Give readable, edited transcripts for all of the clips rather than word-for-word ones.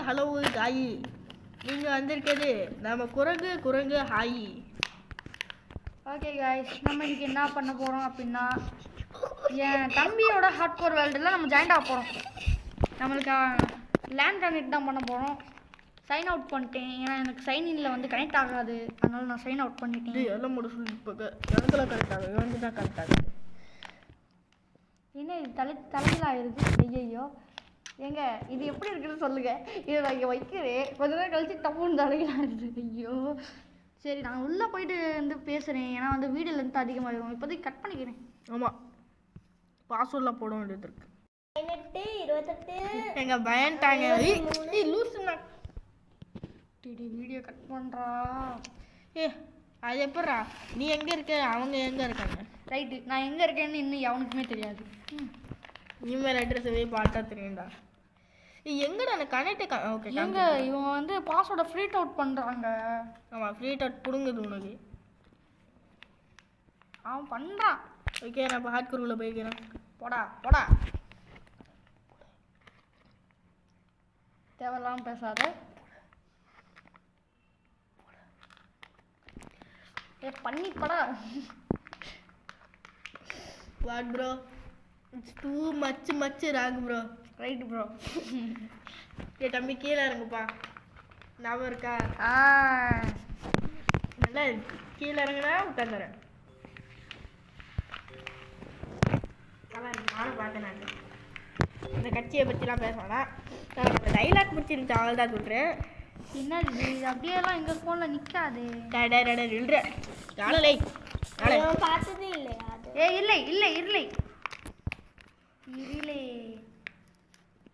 Hello காய். நீங்கள் வந்திருக்கிறது நம்ம குரங்கு ஹாய். ஓகே காய்ஸ், நம்ம இன்னைக்கு என்ன பண்ண போகிறோம் அப்படின்னா, என் தம்பியோட ஹார்ட்கோர் வேர்ல்டில் நம்ம ஜாயின் ஆக போகிறோம். நம்மளுக்கு லேண்ட் கனெக்ட் தான் பண்ண போகிறோம். சைன் அவுட் பண்ணிட்டேன், ஏன்னா எனக்கு சைன்இனில் வந்து கனெக்ட் ஆகாது, அதனால நான் சைன் அவுட் பண்ணிட்டேன். எல்லாம் முடிச்சு இப்போ எனக்குலாம் கனெக்ட் ஆகும், இவனுக்கு தான் கனெக்ட் ஆகுது. என்ன இது தலையில் ஆயிருக்கு? ஐயோ ஏங்க, இது எப்படி இருக்குன்னு சொல்லுங்கள். இதை நான் இங்கே வைக்கிறேன், கொஞ்ச நேரம் கழிச்சு டப்புன்னு தலையில் ஆயிடுது. ஐயோ சரி, நான் உள்ளே போயிட்டு வந்து பேசுகிறேன், ஏன்னா வந்து வீடியோ லென்த் அதிகமாகிடும். இப்போதைக்கு கட் பண்ணிக்கிறேன். ஆமாம், பாஸ்வேர்ட்லாம் போட வேண்டியது இருக்கு. 18 28 எங்க பயன்ட்டாங்க. லூசுண்ணா வீடியோ கட் பண்ணுறா. அது எப்பட்றா? நீ எங்கே இருக்க, அவங்க எங்கே இருக்காங்க? ரைட்டு, நான் எங்கே இருக்கேன்னு இன்னும் எவனுக்குமே தெரியாது. இமெயில் அட்ரஸ் போய் பார்த்தா தெரியும்டா. எங்கடா எனக்கு கனெக்ட்? ஓகே, எங்கே இவங்க வந்து பாஸ்வேர்டை ஃப்ரீட் அவுட் பண்ணுறாங்க. ஆமாம், ஃப்ரீட் அவுட் பிடுங்குது உனக்கு. அவன் பண்ணுறான். ஓகே, நான் இப்போ ஹார்ட் குரூவில் போய்க்கிறேன். போடா தேவையில்லாமல் பேசாத. பண்ணிப்படா. What bro, it's too much rock bro. Right bro. தம்பி கீழே இறங்குப்பா, ஞாபகம் இருக்கா? நல்லா கீழே இறங்குனா உட்காந்துறேன். நானும் பார்த்தேன். நான் இந்த கட்சியை பற்றிலாம் பேசலாம். அந்த டைலாக் பிடிச்சிருந்துச்சு, அவள் தான் சொல்கிறேன். என்னது அப்படியெல்லாம் எங்கள் ஃபோனில் நிற்காது. நில்ற காலலை பார்த்ததே இல்லையா? இல்லை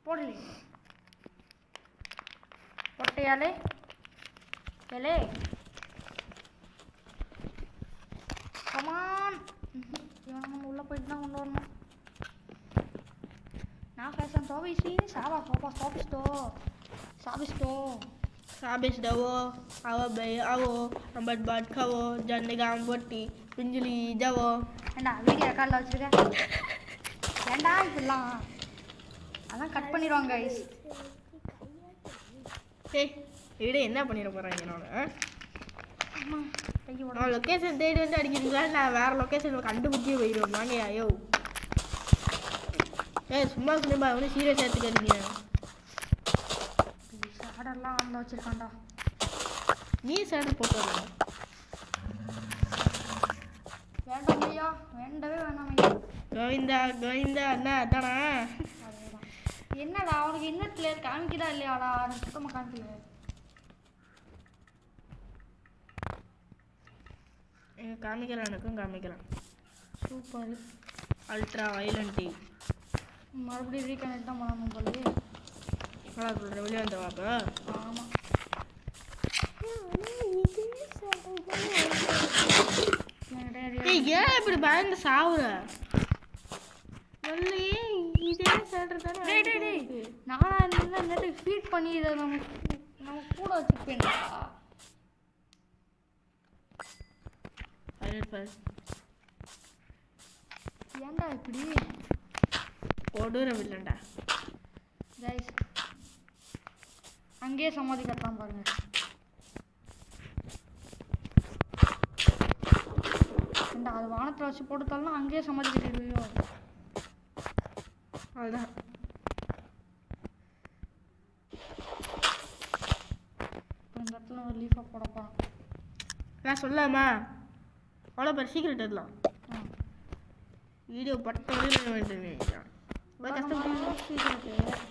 போடலே பொட்டையாலே ஏலே கமான். இவன் நம்ம உள்ளே போயிட்டு தான் கொண்டு வரணும். நான் ஃபேஷன் சோபிஸ்டி साबिस दवो आवो बे आवो नंबर बात खाओ जानने गांव बोटी पिंजली जावो. ஏண்டா வீடியோ ரெக்கார்டில் வச்சுருக்கேன், ஏண்டா இப்படிலாம்? அதான் கட் பண்ணிடுவாங்க கைஸ். வீடு என்ன பண்ணிட போகிறாங்க? என்னோட நான் லொக்கேஷன் தேடி வந்து அடிக்கிறீங்களா? நான் வேறு லொக்கேஷன் கண்டுபிடிச்சி போயிடுவோம். வாங்க ஐயோ. சும்மா சும்மா ஒன்றும் சீரியஸ் எடுத்துக்காதீங்க. ஷேடர்லாம் ஆன்ல வச்சுருக்காண்டா. நீ ஷேடர் போட்டு வரல? வேண்டாம் ஐயா, வேண்டவே வேணாம் ஐயா. கோவிந்தா அண்ணா அதானா? என்னடா அவனுக்கு என்ன பிளேயர் காமிக்குதா இல்லையாடா? எனக்கு சுத்தமாக காமிக்கல. காமிக்கலாம், எனக்கும் காமிக்கலாம். சூப்பர். அல்ட்ரா வைலண்டி மறுபடியும் ரீகனெக்ட் தான் பண்ணணும் போலயே. நல்லா சொல்கிறேன், வெளியே வந்த வாப்பா. ஆமாம், ஏன் இப்படி பயந்து சாவுற? இதே சொல்கிற தானே. நானா இந்த ஃபீட் பண்ணி இதை நம்ம கூட வச்சுருப்பேன்டா. ஏன்டா இப்படி கொடூரவில்லைண்டா கைஸ்? அங்கேயே சமாதி கட்டான் பாருங்க. ஏண்டா அது வானத்தில் வச்சு போட்டுத்தாலும் அங்கேயே சமாதி கட்டிடுவியோ? அதுதான். இப்போ இந்த இடத்துல ஒரு லீஃபாக போட போகிறோம். நான் சொல்லாமா? அவ்வளோ பேர் சீக்கிரம் எடுக்கலாம். வீடியோ பட்ட வேண்டும்.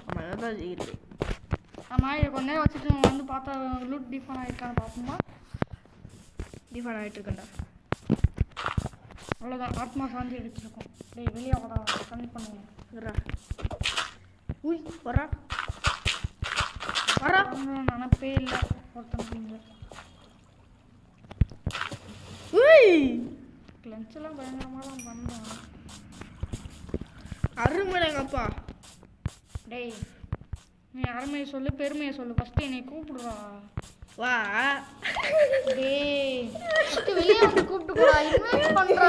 ஆமாம், அதான் சீக்கிரம். ஆமாம், இதை கொஞ்ச நேரம் வச்சுட்டு வந்து பார்த்தா லூட் டிஃபன் ஆகிருக்கான்னு பார்ப்போமா? டிஃபன் ஆகிட்டு இருக்கேன்டா. அவ்வளோதான், ஆத்மா சாந்தி எடுத்துருக்கோம். டேய் வெளியே வர கம்மி பண்ணுவோம். வரா நினப்பே இல்லை ஒருத்தங்க. லஞ்செல்லாம் பயங்கரமாக தான் பண்ணேன். அருமைங்கப்பா. டேய் நீ அருமையை சொல்லு, பெருமையை சொல்லு. ஃபஸ்ட்டு என்னை கூப்பிடுறா. வா. டேய் வெளியே வந்து கூப்பிட்டு போறா என்ன பண்றா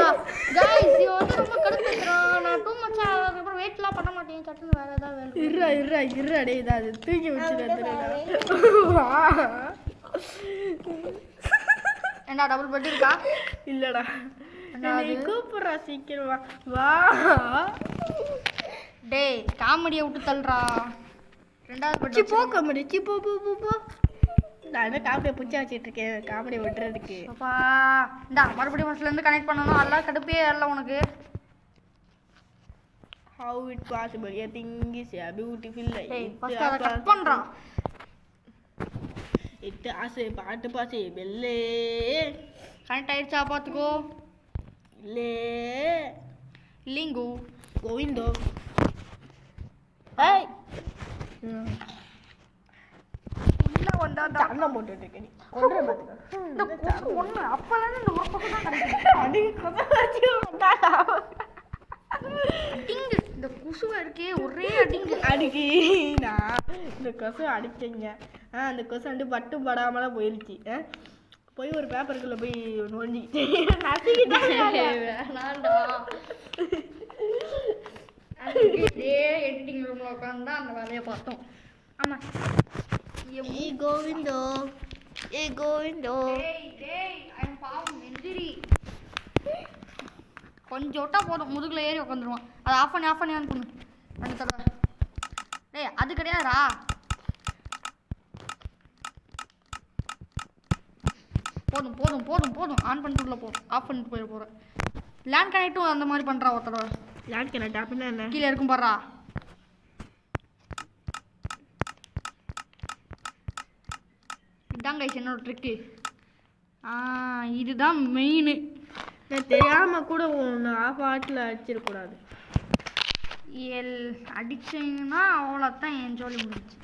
गाइस இவ வந்து ரொம்ப கடுப்பேத்துறான் நான் டூ மச் அப்புறம் வெயிட்லாம் பண்ண மாட்டேன் சட்டுன்னு வேற ஏதாவது வேலை இருடா டேய் இதை அது தூக்கி வச்சுடா. வா. என்ன டபுள் பெட் இருக்கா இல்லடா என்னை கூப்பிடுறா சீக்கிரம் வா. வா. டேய் காமெடியை விட்டு தள்ளுறா ரெண்டாவது பெட் சி போ காமெடி சி போ போ போ போ. நான் என்ன காமெடியை பிடிச்சா வச்சுட்டு இருக்கேன் காமெடி விட்டுறதுக்கு. அப்பா இந்தா மறுபடியும் ஃபர்ஸ்ட்ல இருந்து கனெக்ட் பண்ணனும் அல்ல கடுப்பே இல்ல உனக்கு. How it possible? A thing is a beautiful life. டேய் ஃபர்ஸ்ட் அத கட் பண்றா. இட்டு ஆசை பாட்டு பாசை பெல்லே கனெக்ட் ஆயிடுச்சா பாத்துக்கோ. இல்லே லிங்கு கோவிந்தோ. ஏய் இல்ல வந்தா அண்ணன் போட்டுட்டு இருக்க நீ கொன்ற பாத்துக்க. இந்த கொசு ஒண்ணு அப்பல இருந்து இந்த ஒரு கொசு தான் கிடைக்குது. அது கொசு வச்சு வந்தாடா. அடிங்க இந்த கொசுவ இருக்கே ஒரே அடிங்க. அடிக்கி நான் இந்த கொசு அடிச்சீங்க. அந்த கொசு வந்து பட்டு படாமலாம் போயிருச்சு. போய் ஒரு பேப்பருக்குள்ள போய் நோஞ்சிக்கிட்டு வேணாண்டா. எடிட்டிங் ரூம்ல உட்காந்து அந்த வேலையை பார்த்தோம். ஆமா ஏ கோவிந்தோ ஏ கோவிந்தோ. டேய் ஐம் பாவம் எந்திரி. கொஞ்சம் விட்டா போதும் முதுகுல ஏறி உட்காந்துருவான். அதை ஆஃப் பண்ணி ஆன் பண்ணு ரெண்டு தடவை. டேய் அது கிடையாதுடா. போதும் ஆன் பண்ணிட்டு உள்ள போ. ஆஃப் பண்ணிட்டு போயிட போகிறேன். லேண்ட் கனெக்டும் அந்த மாதிரி பண்ணுறா ஒரு தடவை. லேண்ட் கனெக்ட் அப்படின்னா என்ன? கீழே இருக்கும் பாடுறா. இதாங்க என்னோட ட்ரிக்கு. இதுதான் மெயின். நான் தெரியாம கூட ஒன்று ஆஃப் ஆட்டில் அடிச்சிடக்கூடாது. அடிச்சிங்கன்னா அவ்வளோதான் என் ஜோலி முடிஞ்சிச்சு.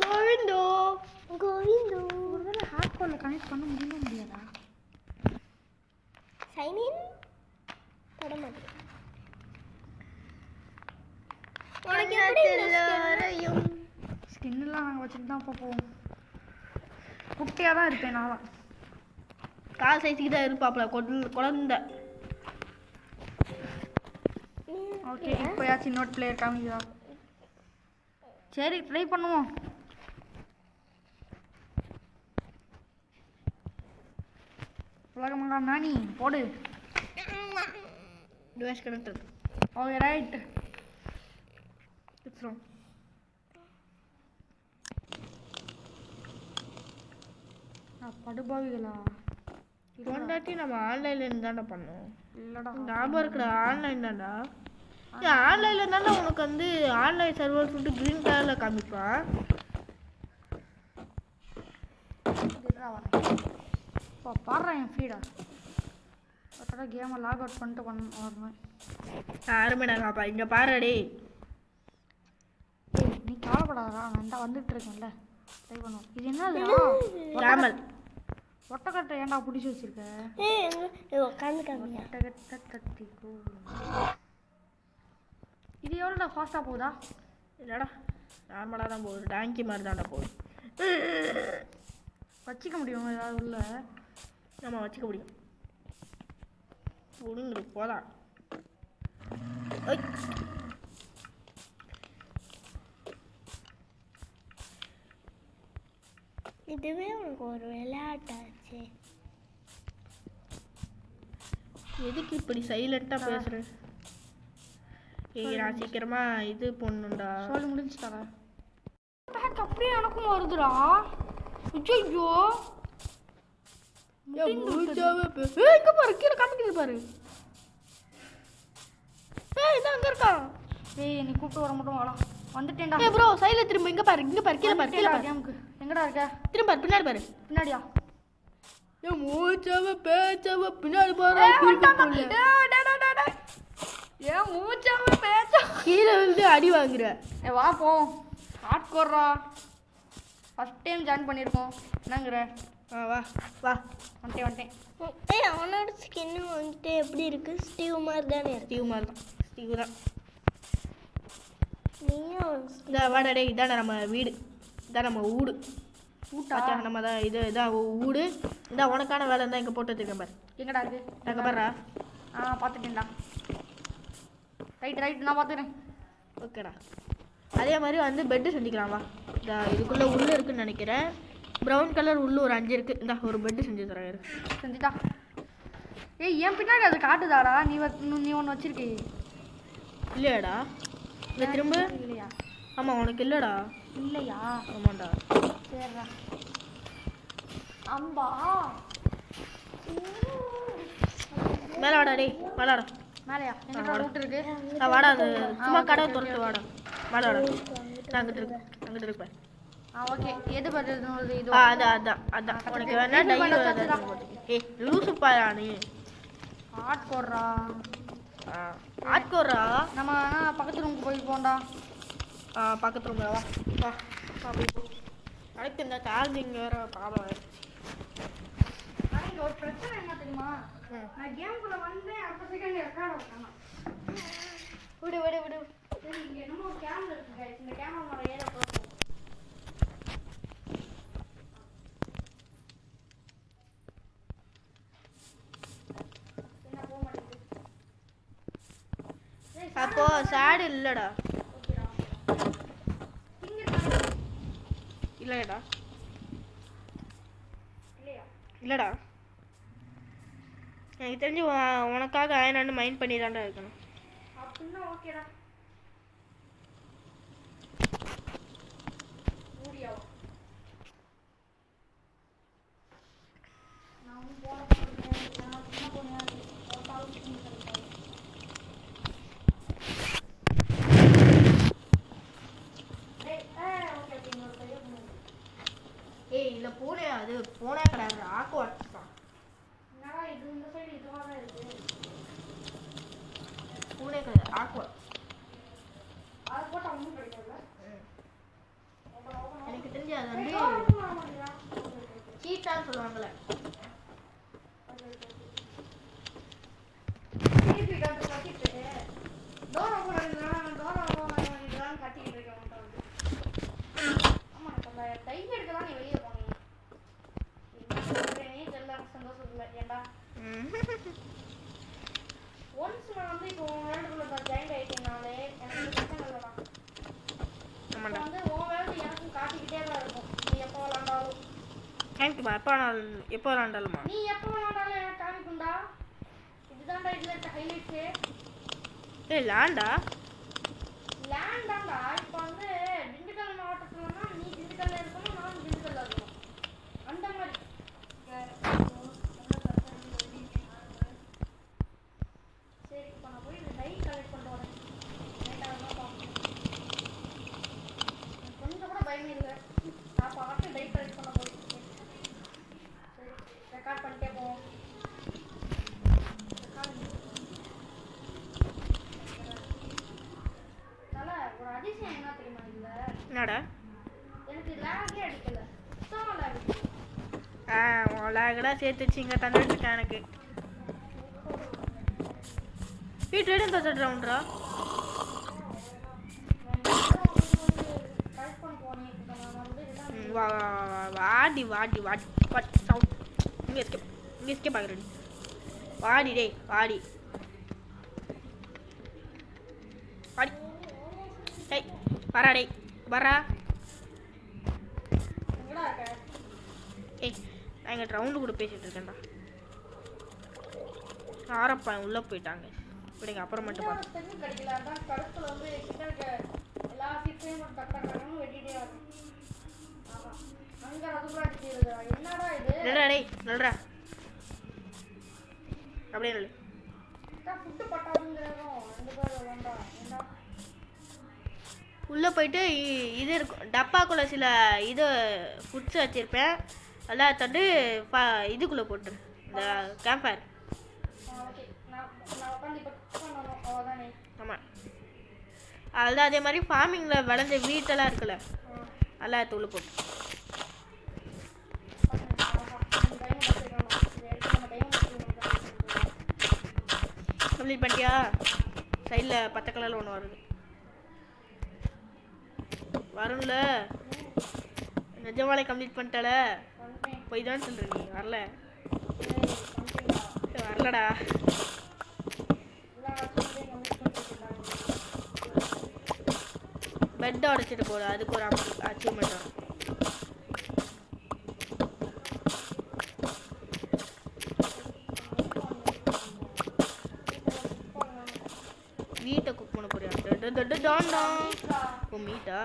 கோவிந்தோ கோவிந்தோ ஒருவேளை ஹாட் காலில் கனெக்ட் பண்ண முடியாதா? சைன் இன் தொட மாட்டேன். உனக்கு எப்படி எல்லாரையும் ஸ்கின்லாம் நாங்கள் வச்சுட்டு தான் போவோம். குட்டியாக தான் இருப்பேன் நான். கால் சைஸுக்கு தான் இருப்பாப்ல குழந்தை. ஓகே இப்போயாச்சும் இன்னொரு பிளேயர் காமிக்கிறா. சரி ட்ரை பண்ணுவோம். உலகமங்கா நானி போடு. Device connected. Okay right. It's wrong. படுபாவிகளா கொண்டாட்டி நம்ம ஆன்லைன்ல இருந்து தானே பண்ணோம். இல்லடா ஞாபகம் இருக்குடா ஆன்லைன் தான்டா. ஆன்லைன்ல தானே உனக்கு வந்து ஆன்லைன் சர்வர் சொல்லிட்டு கிரீன் கலர்ல காமிப்பான். இப்போ பாடுறேன் என் ஃபீடா. ஒருத்தட கேமை லாக் அவுட் பண்ணிட்டு வரணும். யாருமே நாங்கப்பா இங்க பாருடி. நீ கவலைப்படாதடா நான் தான் வந்துட்டு இருக்கேன்ல. ட்ரை பண்ணுவோம். இது என்னதுடா? ராமல் ஒட்டக்கட்டை ஏன்டா பிடிச்சி வச்சிருக்க? உட்காந்து காமியா. ஒட்டக்கட்டை தட்டிக்கோ. இது எவ்வளோடா ஃபாஸ்ட்டாக போகுதா? இல்லடா நார்மலாக தான் போகுது. டாங்கி மாதிரி தான்டா போகுது. வச்சுக்க முடியும் ஏதாவது உள்ள? நம்ம வச்சுக்க முடியும். ஒழுங்கு போதா. இதுவே உனக்கு ஒரு விளையாட்டாச்சு. எதுக்கு இப்படி சைலண்டா பேசுறேன்? ஏய் நான் சீக்கிரமா இது பண்ணுடா. சொல்லி முடிஞ்சுட்டாடா. பேக் அப்படியே எனக்கும் வருதுடா. ஐயோ இங்க பாரு கீழே காமிக்குது பாரு. ஏய் இதான் அங்க இருக்கா. ஏய் நீ கூப்பிட்டு வர மட்டும் வாடா. வந்துட்டேன்டா. ஏய் ப்ரோ சைடுல திரும்ப இங்க பாரு கீழே பாரு கீழே பாரு. கேமுக்கு எங்கடா இருக்க? திரும்ப பாரு பின்னாடி பாரு. பின்னாடியா? ஏய் மூச்சவ பேச்சவ பின்னாடி பாரு. ஏன் மூச்சாம பேச்சா? கீழே வந்து அடி வாங்குற. ஏ வா போ. ஹார்ட் கோர்ரா. ஃபர்ஸ்ட் டைம் ஜாயின் பண்ணிருக்கோம். என்னங்கற? வா வா வந்துட்டேன். ஏய் அவனோட ஸ்கின் வந்துட்டு எப்படி இருக்கு? ஸ்டீவ் மாதிரி தானே இருக்கு. ஸ்டீவ் மாதிரி தான். ஸ்டீவ் தான். நீயும் இந்த வாடா டேய் இதான நம்ம வீடு. இதான் நம்ம ஊடு. பாத்தியா நம்ம தான் இதான் வீடு. இதான் உனக்கான வேலை இருந்தால் இங்கே போட்டு வச்சுருக்கேன் பாரு. எங்கடா இருக்கு? அங்கே பாருடா. பார்த்துட்டேன்டா. ரைட் நான் பார்த்துக்கிறேன். ஓகேடா. அதே மாதிரி வந்து பெட்டு செஞ்சுக்கலாம் வா. இதுக்குள்ளே உள்ளே இருக்குன்னு நினைக்கிறேன். ப்ரௌன் கலர் உள்ளே ஒரு 5 இருக்குது. இந்த ஒரு பெட்டு செஞ்சு தரேன். செஞ்சுட்டா. ஏய் என் பின்னாடி அது காட்டுதாடா. நீ ஒன்று வச்சிருக்கே இல்லையாடா? இந்த திரும்ப இல்லையா? ஆமாம் உனக்கு இல்லைடா. இல்லையா? ஆமாண்டா. சரிடா. அம்பா மேலே வாடா டேய். வாடாடா. மேலையா? எங்கடா ரூட் இருக்கு? வாடா. அது சும்மா கடை திறந்து வாடா. வாடா. நான் அங்கிட்டு இருப்பேன். ஓகே. எது பண்ணுறது? இது அதான் உனக்கு வேணா ஏய் லூசுப்பா நீ. ஆட்கோர்றா. ஆட்கோர்றா. நம்ம பக்கத்து ரூமுக்கு போய் போண்டா. பக்கத்து ரூம்ல வா. அடுத்து இந்த சார்ஜிங் வேறு ப்ராப்ளம். இங்கே ஒரு பிரச்சனை என்ன தெரியுமா? நான் கேமுக்குள்ளே வந்து அடுத்த செகண்ட் ரெக்கார்ட் வைக்கணும். விடு. சரி இங்கே என்னமோ கேமரா இருக்குங்க. இந்த கேமரா ஏற போகும். அப்போ சாடு இல்லடா. இல்லடா எனக்கு தெரிஞ்சு உனக்காக அயனான்னு மைண்ட் பண்ணி தான்டா இருக்கணும். அப்படின்னா ஓகேடா. ஏய் இல்லை பூனை. அது பூனை கிடையாது. ஆக்கு வச்சுட்டான். என்னடா இது இந்த சைடு இதுவாக தான் இருக்கு. பூனை கிடையாது. ஆக்கு அதை போட்டால் ஒன்றும் கிடைக்காதுல்ல. எனக்கு தெரிஞ்சு அது வந்து சீட்டான்னு சொல்லுவாங்கள்ல. கட்டிக்கிட்டு இருக்கேன். ஆமா கை எடுக்கலாம். நீ வெளியே போனீங்க சந்தோஷம் இல்லை. ஏண்டா ஒன்ஸ் நான் வந்து இப்போ உன் வேர்ல்டுக்குள்ள ஜாயின் ஆகிட்டேனாலே எனக்கு பிரச்சனை இல்லைடா. வந்து உன் வேர்ல்டு எனக்கும் காட்டிக்கிட்டே தான் இருக்கும். நீ எப்போ விளாண்டாலும் தேங்க்யூமா. எப்போ விளாண்டாலுமா? நீ எப்போ விளாண்டாலும் எனக்கு காமிக்கும்டா. இதுதான்டா இதில் இருக்க ஹைலைட்ஸு. ஏய் லேண்டாண்டா. இப்போ வந்து திண்டுக்கல் மாவட்டத்துலன்னா நீ திண்டுக்கல்ல இருக்கணும், நான் திண்டுக்கல்ல இருக்கணும். அந்த மாதிரி சரி. இப்போ நான் போய் இந்த டைட் கலெக்ட் பண்ணிட்டு வரேன். கொஞ்சம் கூட பயமே இல்லை. நான் பாட்டு டைட் கலெக்ட் பண்ண போய் சரி ரெக்கார்ட் பண்ணிட்டே போவோம். ஒரு அதிசயம் என்ன தெரியுமா? இல்லை என்னடா? எனக்கு லேகே அடிக்கல. சுத்தமாக லேக் அடிக்கல. உன் லேகடா சேர்த்து வச்சு இங்கே தந்துட்டு இருக்கேன் எனக்கு. ட்ரேடிங் தந்துட்டு ரவுண்ட்ரா. வாடி சவுண்ட் இங்கே எஸ்கே பார்க்குறேன். வாடி டேய் வாடி டேய் வரா டேய் வரா. ஏய் நான் இங்கே ரவுண்டு கூட பேசிகிட்டு இருக்கேன்டா. ஆரப்பா உள்ளே போயிட்டாங்க. இப்படிங்க அப்புறம் மட்டும் பார்த்து நல்லடா டேய் நல்லடா. அப்படியே நல்ல உள்ளே போயிட்டு இது இருக்கும். டப்பாக்குள்ளே சில இது ஃபுட்ஸ் வச்சுருப்பேன். எல்லாம் தண்டு இதுக்குள்ளே போட்டுரு. இந்த கேம்ப் ஃபயர். ஆமாம் அதுதான். அதே மாதிரி ஃபார்மிங்கில் விளைஞ்ச வீட்டெல்லாம் இருக்குல்ல அதெல்லாம் எடுத்து உள்ளே போட்டு கம்ப்ளீட் பண்ணிட்டியா? சைடில் பச்சை கலரில் ஒன்று வரும்ல. நிஜமாலே கம்ப்ளீட் பண்ணிட்டால பண்ணிட்டேன். போய் தான் சொல்ற நீ வரல பண்ணிட்டேன்டா. வரலடா எல்லா ஆக்சுவலையும் கம்ப்ளீட் பண்ணிட்டேன்டா. பெட் உடைச்சிட்டு போடு அதுக்கு ஒரு அச்சீவ்மெண்ட் வரும் வீட்டை குக் பண்ண போறியா ஓ மீட்டா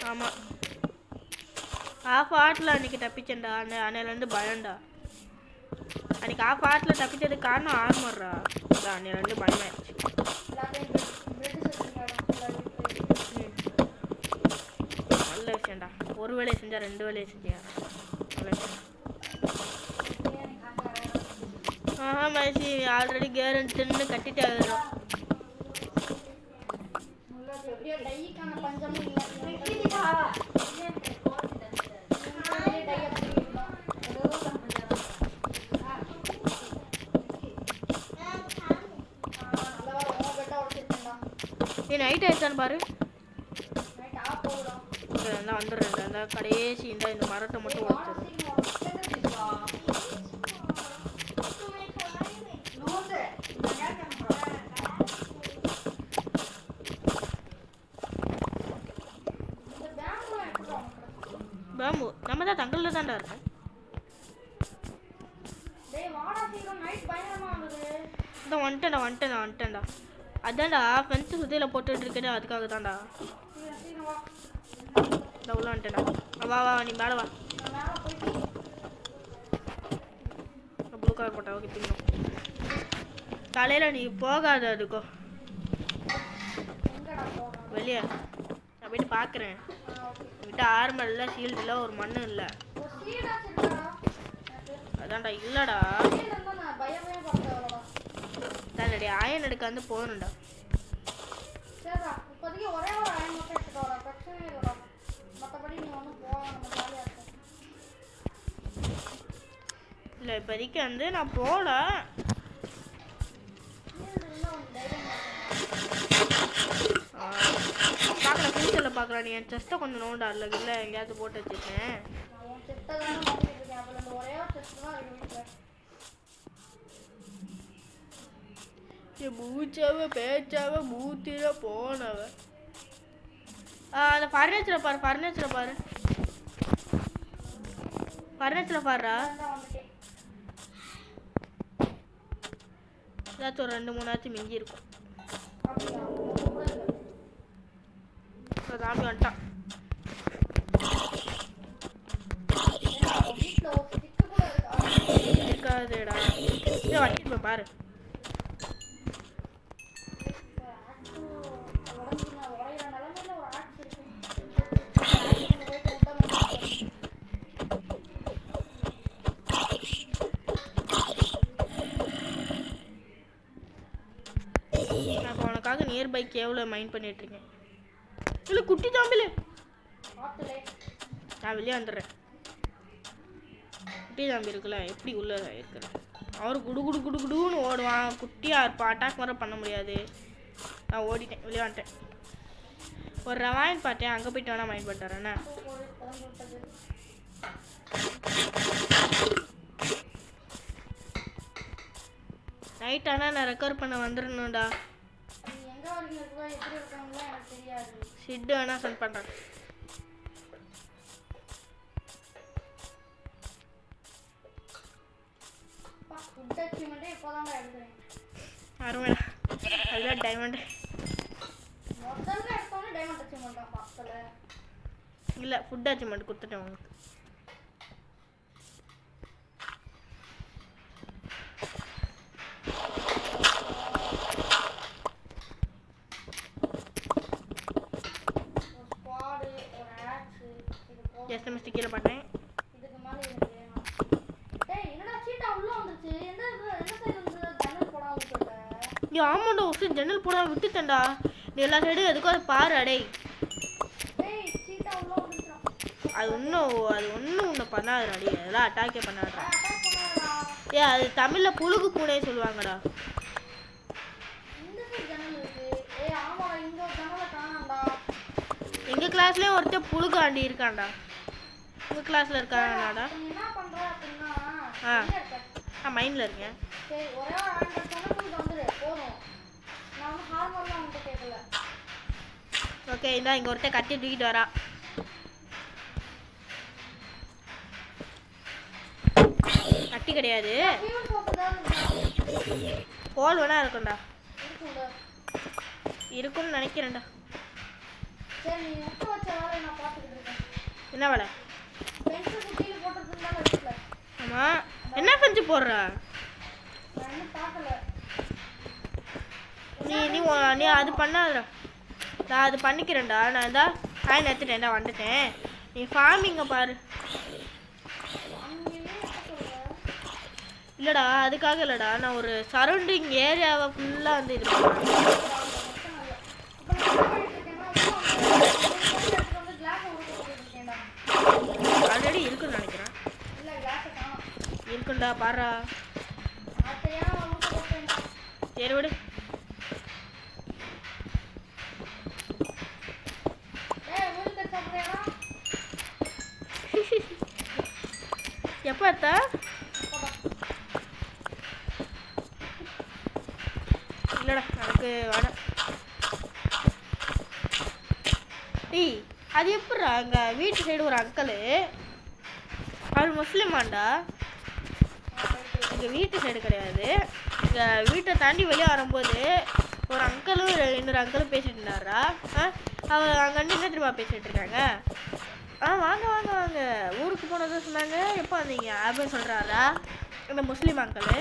ஆமாம் ஆஃப் ஆட்டில் அன்றைக்கி தப்பிச்சேன்டா அன்னையிலேருந்து பயம்டா அன்றைக்கி ஆஃப் ஆட்டில் தப்பிச்சதுக்கு காரணம் ஆர்மர்ரா அதான் அன்னையிலேருந்து பயமாயிடுச்சு நல்ல விஷயம்டா ஒரு வேலையை செஞ்சா 2 வேலையை செஞ்சியா நல்ல விஷயம் மைசி ஆல்ரெடி கேரண்ட்டுன்னு கட்டிட்டு ஆகுறோம் நீ நைட் ஆயிடுச்சான்னு பாரு நான் வந்துடுறேன் அந்த கடைசி இந்த மரத்தை மட்டும் உடைச்சிடுறேன் பாம்பு நம்ம தான் தங்கலில் தான்டா இருக்கோம் இதான் வந்துட்டேன்டா அதான்டா ஃபென்ஸு சுற்றியில் போட்டுட்டு இருக்கேன் அதுக்காக தான்டா இந்த உள்ள வந்துட்டேன்டா வா நீ மேலே வா ப்ளூ கலர் போட்டா ஓகே திங்கணும் காலையில் நீ போகாத அதுக்கோ வெளியே நான் போயிட்டு பார்க்குறேன் என்கிட்ட ஆர்மர் இல்லை ஷீல்டு இல்லை ஒரு மண்ணு இல்லை அதான்டா இல்லைடா தானடி ஆயன் எடுக்க வந்து போகணும்டா இல்லை இப்போதைக்கு வந்து நான் போகல பார்க்குறேன் ஃபியூச்சரில் பார்க்குறேன் நீ என் செஸ்ட்டை கொஞ்சம் நோண்டா இல்லை எங்கேயாவது போட்டு வச்சுருக்கேன் மூச்சாவ பேச்சாவ மூத்திர போனவ அந்த ஃபர்னிச்சரை பாரு ஃபர்னிச்சரை பாருடா ஏதாச்சும் ஒரு 2-3 மிஞ்சி இருக்கும் சாமி வந்துட்டான் இருக்காதுடா வண்டிட்டு போய் பாரு உனக்காக நியர் பைக் எவ்வளோ மைண்ட் பண்ணிட்டு இருக்கேன் இல்லை குட்டி தாம்பிலே நான் வெளியே வந்துடுறேன் குட்டி தாம்பி இருக்குல்ல எப்படி உள்ள இருக்கிறேன் அவர் குடுன்னு ஓடுவான் குட்டியாக இருப்பான் அட்டாக் வர பண்ண முடியாது நான் ஓடிட்டேன் வெளியே வந்துட்டேன் ஒரு ரவாயன் பார்த்தேன் அங்கே போயிட்டு வேணா மைண்ட் பண்ணிட்டுறேண்ணே நைட் ஆனால் நான் ரெக்கவர் பண்ண வந்துடணும்டா ஷிட்டு வேணா சென்ட் பண்ணுறேன் அருமைடா அதுதான் டைமண்ட் இல்லை ஃபுட் அச்சீவ்மெண்ட் கொடுத்துட்டேன் உங்களுக்கு எஸ்எம்எஸ் கீழே பார்த்தேன் நீ ஆமாண்டா ஒரு ஜன்னல் போடாம விட்டுட்டேன்டா நீ எல்லா சைடும் எதுக்கும் அதை பாரு அடே அது ஒன்றும் உன்னை பண்ணாது அடி அதெல்லாம் அட்டாக்கே பண்ணாதுடா ஏ அது தமிழ்ல புழுகு பூனை சொல்லுவாங்கடா. இந்த சைடு ஜன்னல் இருக்கு. ஏய் ஆமாடா இங்க ஒரு ஜன்னலை காணோம்டா. எங்க கிளாஸ்லயே ஒருத்தன் புழுகாண்டி இருக்கான்டா. உங்க கிளாஸ்ல இருக்கானாடா? நீ என்ன பண்ற அப்படின்னா ஆ. எங்க இருக்க? நான் மைண்ட்ல இருக்கேன். சரி ஒரே ஒரு ஆண்ட்ராய்ட் ஃபோன் வந்துரு போதும். நான் வந்து ஹார்மோன்லாம் உன்கிட்ட கேட்கல. ஓகே இந்தா இங்க ஒருத்தன் கட்டி தூக்கிட்டு வரா. கட்டி கிடையாது, ஃபீவர் போட்டு தான் கோல் வேணா இருக்கும்டா. இருக்கும்ல. இருக்கும்னு நினைக்கிறேன்டா. சரி நீ விட்டு வச்ச வேலையை நான் பார்த்துக்கிட்டு இருக்கேன். என்ன வேலை? பென்சில் குட்டியில் போட்டுருந்தாலும் வச்சுக்கல. ஆமா என்ன செஞ்சு போடுற நான் இன்னும் பார்க்கல. நீ நீ நீ அது பண்ணாதடா. நான் அது பண்ணிக்கிறேன்டா. நான் இந்தா காயின் எடுத்துட்டேன்டா வந்துட்டேன். நீ ஃபார்மிங்கை பாரு. அங்கே என்ன சொல்ற? இல்லைடா அதுக்காக இல்லைடா, நான் ஒரு சரௌண்டிங் ஏரியாவை ஃபுல்லாக வந்து இது பண்ணுறேன். ஆல்ரெடி இருக்குன்னு நினைக்கிறேன். இருக்குண்டா பாரா. சரி விடு. எப்போ அத்தா? இல்லைடா எனக்கு வேணாம். டேய் அது எப்படிடா அங்கே வீட்டு சைடு ஒரு அங்கிள் அவர் முஸ்லீமாண்டா. எங்கள் வீட்டு சைடு கிடையாது, எங்கள் வீட்டை தாண்டி வெளியே வரும்போது ஒரு அங்கிளும் இன்னொரு அங்கிளும் பேசிட்டு இருந்தாரா. அவர் அங்கே என்ன திரும்ப பேசிகிட்டு இருக்காங்க. வாங்க வாங்க வாங்க ஊருக்கு போனதும் சொன்னாங்க, எப்போ வந்தீங்க அப்படின்னு சொல்கிறாரா அந்த முஸ்லீம் அங்கிள்.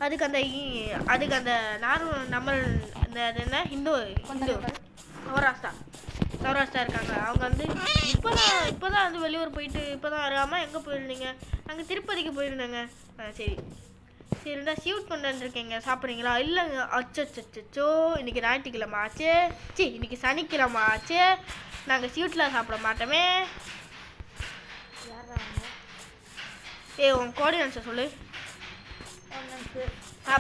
அதுக்கு அந்த நார்மல் நம்ம இந்த என்ன ஹிந்து சௌராஷ்டிரா இருக்காங்க. அவங்க வந்து இப்போதான் வந்து வெளியூர் போயிட்டு இப்போதான் வராமல் எங்கே போயிருந்தீங்க? அங்கே திருப்பதிக்கு போயிருந்தாங்க. சரிடா ஷூட் கொண்டு வந்துருக்கீங்க, சாப்பிட்றீங்களா? இல்லைங்க. அச்சோ இன்னைக்கு ஞாயிற்றுக்கிழமை ஆச்சு, இன்னைக்கு சனிக்கிழமை ஆச்சு, நாங்கள் ஷூட்டில் சாப்பிட மாட்டோமே. உன் கோஆர்டினேட்டர் சொல்லு.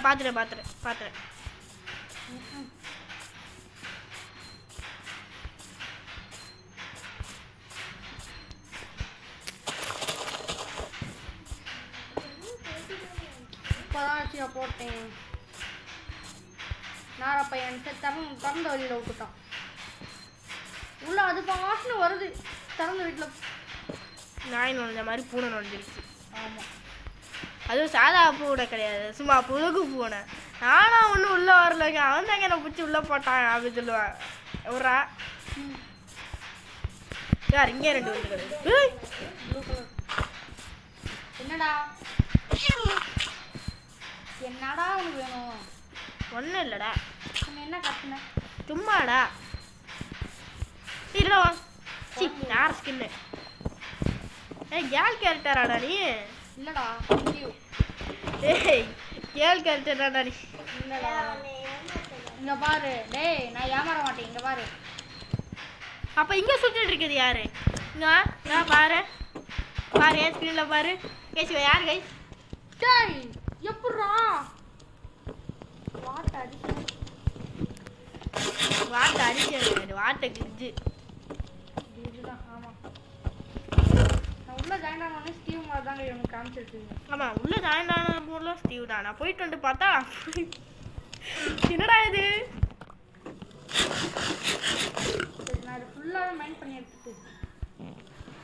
பார்த்துட்டேன். இப்போதான் போட்டேன். நாரா பையன் திறந்த வழியில் விட்டுட்டான். உள்ள அது பாட்டுன்னு வருது திறந்த வீட்டில். நாய் நுழைஞ்ச மாதிரி பூனை நுழைஞ்சிருச்சு. ஆமாம் அதுவும் சாதா பூனை கிடையாது, சும்மா புழுகு பூனை. நானா ஒன்றும் உள்ளே வரலைங்க, அவன் தாங்க என்னை பிடிச்சி உள்ளே போட்டான் அப்படின்னு சொல்லுவான். ஒரு யார் இங்கே 2 வந்து கிடையாது. என்னடா உனக்கு வேணும்? ஒன்றும் இல்லைடா, நீ என்ன கத்துன? சும்மாடா. இல்லைடா யார் ஸ்கின்னு? கேர்ள் கேரக்டராடா நீ? இல்லடா கேர்ள் கேரக்டராடா நீ? இல்லடா இங்க பாரு. டேய் நான் ஏமாற மாட்டேன். இங்க பாரு. அப்போ இங்கே சுற்றிட்டு இருக்குது யாரு? இங்கே பாரு என் ஸ்க்ரீனில் பாரு. கேசி யார் கைஸ்? டேய் எப்பட்றா வாட்டை அடிச்சு வாட்டை கிழிச்சு. இதுதான் ஆமாம். நான் உள்ள ஜாயின் ஆனோடனே ஸ்டீவ் மாதிரி தாங்க எனக்கு காமிச்சிருக்கீங்க. ஆமாம் உள்ள ஜாயின் ஆன போல ஸ்டீவ் தான். நான் போயிட்டு வந்து பார்த்தா என்னடா இது? சரி நான் இது ஃபுல்லாகவே மைண்ட் பண்ணி எடுத்துட்டு